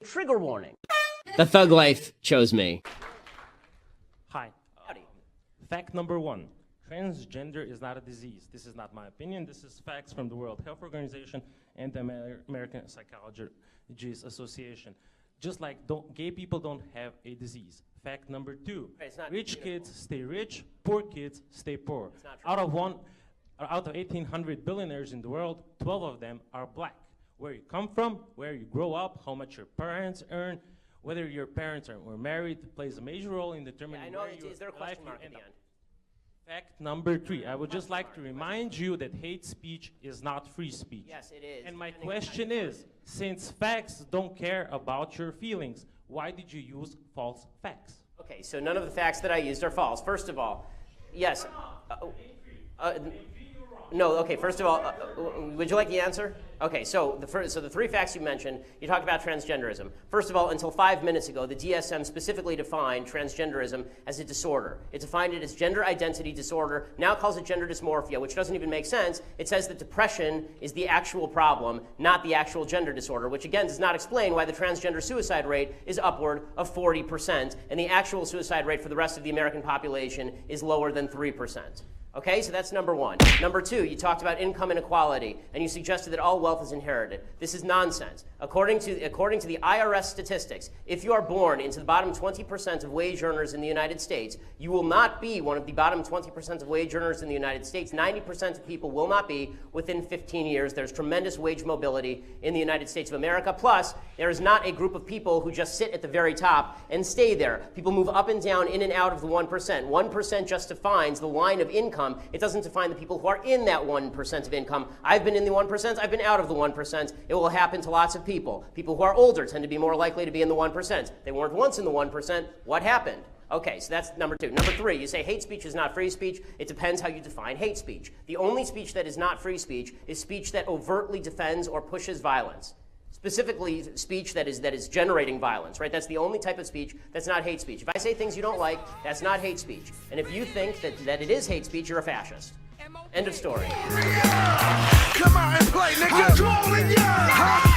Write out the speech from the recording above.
Trigger warning. The thug life chose me. Hi. Howdy. Fact number one. Transgender is not a disease. This is not my opinion. This is facts from the World Health Organization and the American Psychologists Association. Just like gay people don't have a disease. Fact number two. Rich kids stay rich, poor kids stay poor. Out of 1,800 billionaires in the world, 12 of them are black. Where you come from, where you grow up, how much your parents earn, whether your parents were married plays a major role in determining where your Is there a question mark at the end? Fact number three, I would just like to remind you that hate speech is not free speech. Yes, it is. And my question is, since facts don't care about your feelings, why did you use false facts? Okay, so none of the facts that I used are false. First of all, yes. No, okay, first of all, would you like the answer? Okay, so the three facts you mentioned, you talked about transgenderism. First of all, until 5 minutes ago, the DSM specifically defined transgenderism as a disorder. It defined it as gender identity disorder, now calls it gender dysmorphia, which doesn't even make sense. It says that depression is the actual problem, not the actual gender disorder, which again does not explain why the transgender suicide rate is upward of 40%, and the actual suicide rate for the rest of the American population is lower than 3%. Okay, so that's number one. Number two, you talked about income inequality, and you suggested that all wealth is inherited. This is nonsense. According to the IRS statistics, if you are born into the bottom 20% of wage earners in the United States, you will not be one of the bottom 20% of wage earners in the United States. 90% of people will not be within 15 years. There's tremendous wage mobility in the United States of America. Plus, there is not a group of people who just sit at the very top and stay there. People move up and down, in and out of the 1%. 1% just defines the line of income. It doesn't define the people who are in that 1% of income. I've been in the 1%. I've been out of the 1%. It will happen to lots of people. People who are older tend to be more likely to be in the 1%. They weren't once in the 1%. What happened? Okay, so that's number two. Number three, you say hate speech is not free speech. It depends how you define hate speech. The only speech that is not free speech is speech that overtly defends or pushes violence. Specifically, speech that is generating violence, right? That's the only type of speech that's not hate speech. If I say things you don't like, that's not hate speech. And if you think that it is hate speech, you're a fascist. End of story. Come out and play, nigga.